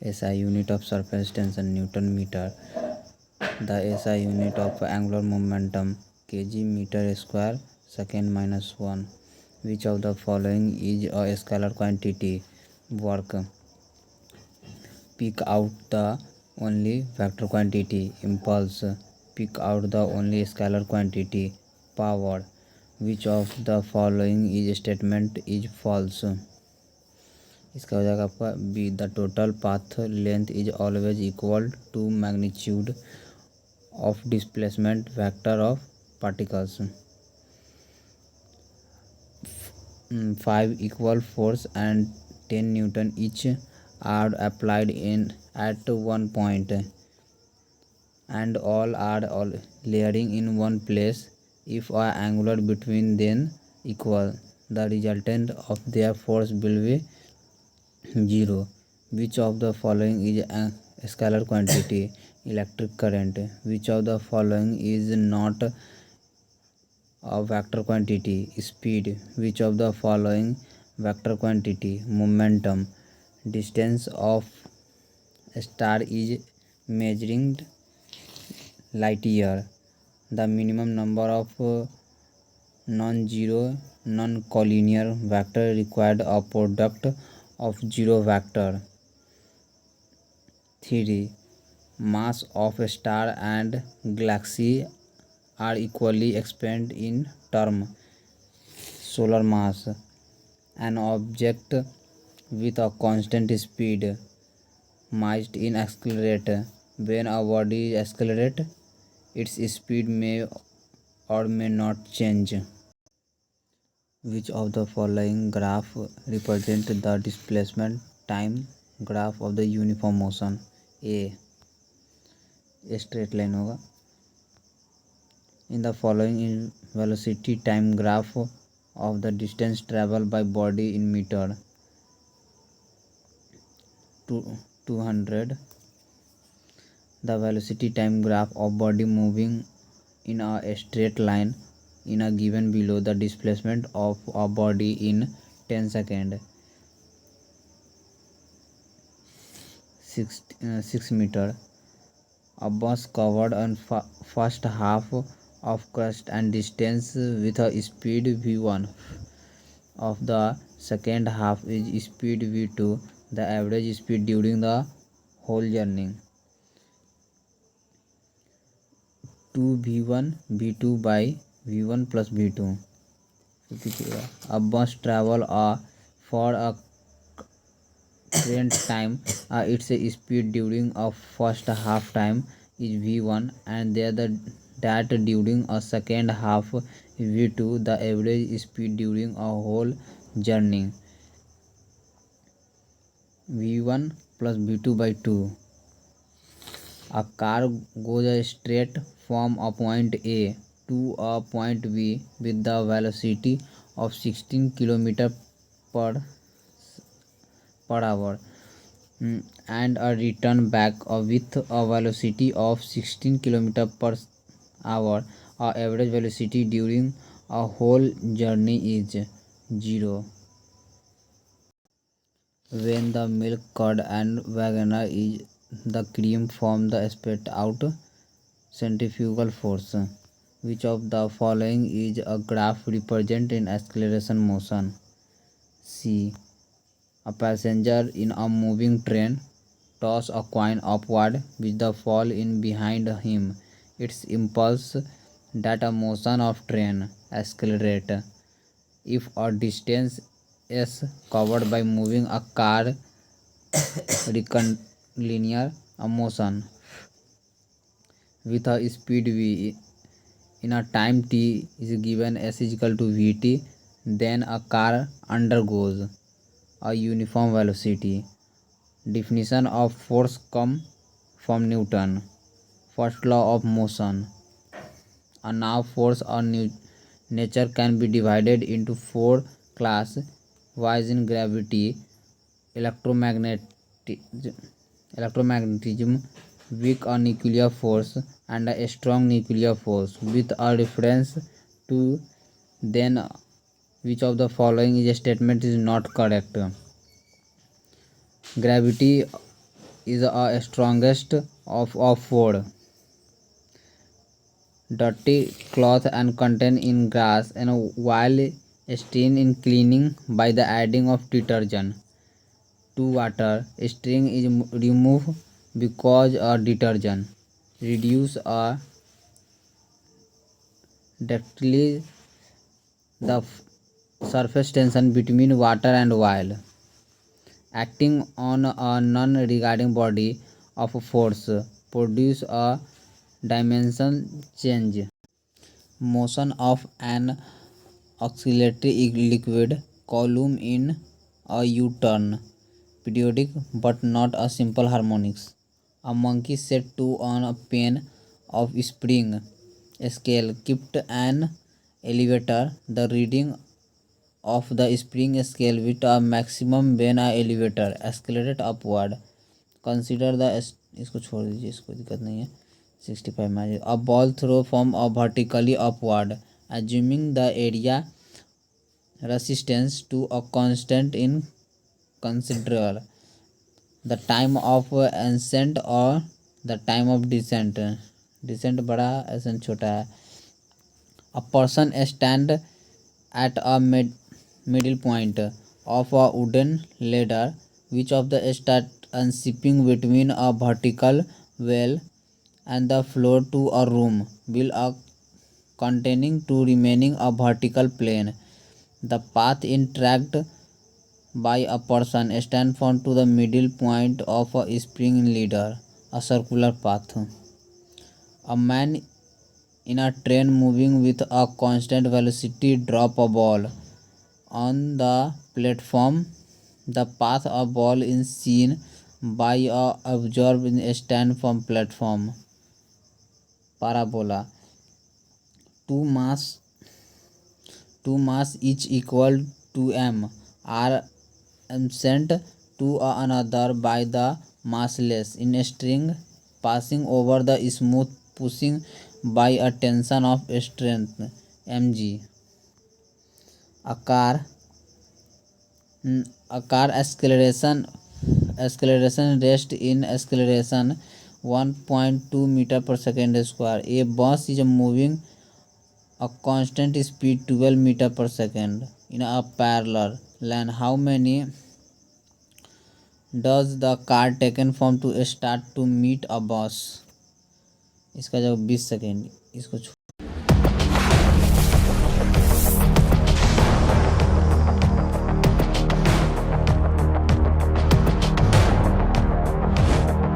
SI unit of surface tension Newton meter. The SI unit of angular momentum kg meter square second minus 1. Which of the following is a scalar quantity? Work. Pick out the only vector quantity. Impulse. Pick out the only scalar quantity. Power. Which of the following is statement is false? इसका हो जाएगा आपका B. The total path length is always equal to magnitude of displacement vector of particles. 5 equal force and 10 Newton each are applied in at one point and all are layering in one place. If a angular between them equal, the resultant of their force will be 0. Which of the following is a scalar quantity? Electric current. Which of the following is not a vector quantity? Speed. Which of the following vector quantity? Momentum. Distance of a star is measured light year. The minimum number of non-zero non-collinear vector required a product of zero vector. 3. Mass of a star and galaxy are equally expanded in term solar mass. An object with a constant speed might in accelerate. When a body accelerates, its speed may or may not change. Which of the following graph represent the displacement time graph of the uniform motion? A straight line होगा. In the following is velocity time graph of the distance traveled by body in meter. 200. The velocity time graph of body moving in a straight line in a given below the displacement of a body in 10 seconds. 6 meter. A bus covered on first half of crust and distance with a speed v1 of the second half is speed v2. The average speed during the whole journey. 2 v1 v2 by v1 plus v2. A bus travel for a current time its speed during a first half time is v1 and that during a second half is v2. The average speed during a whole journey v1 plus v2 by 2. A car goes straight from a point A to a point B with the velocity of 16 km per hour and a return back with a velocity of 16 km per hour. Our average velocity during a whole journey is 0. When the milk curd and vagina is the cream from the spit out centrifugal force. Which of the following is a graph representing acceleration motion? C. A passenger in a moving train toss a coin upward with the fall in behind him. Its impulse that a motion of train accelerate. If a distance is covered by moving a car linear motion with a speed v in a time t is given s is equal to vt, then a car undergoes a uniform velocity. Definition of force come from Newton first law of motion. And now force or nature can be divided into 4 classes: wise in gravity, electromagnetism, weak or nuclear force, and a strong nuclear force. With a reference to then which of the following is a statement is not correct? Gravity is a strongest of four. Dirty cloth and content in grass and while stain in cleaning by the adding of detergent to water. Stain is removed because a detergent reduce a directly the surface tension between water and oil, acting on a non-regarding body of force, produce a dimension change. Motion of an oscillatory liquid column in a U-turn, periodic but not a simple harmonics. A monkey set to on a pane of spring scale kept an elevator. The reading of the spring scale with a maximum when a elevator escalated upward. Consider the इसको छोड़ दीजिए, इसको दिक्कत नहीं है. 65 में a ball throw from a vertically upward, assuming the area resistance to a constant in considerable the time of ascent or the time of descent. Descent बड़ा ascent छोटा है. A person stand at a middle point of a wooden ladder which of the start unzipping between a vertical well and the floor to a room will a containing to remaining a vertical plane. The path in tracked by a person stand from to the middle point of a spring ladder, a circular path. A man in a train moving with a constant velocity drop a ball on the platform. The path of ball is seen by a observer in a stand from platform. Parabola. Two mass each equal to m are sent to another by the massless in a string passing over the smooth pushing by a tension of strength mg. A car acceleration rest in acceleration 1.2 meter per second square. A bus is moving a constant speed 12 meter per second in a parallel line. How many does the car taken from to start to meet a bus? इसका जवाब 20 second. इसको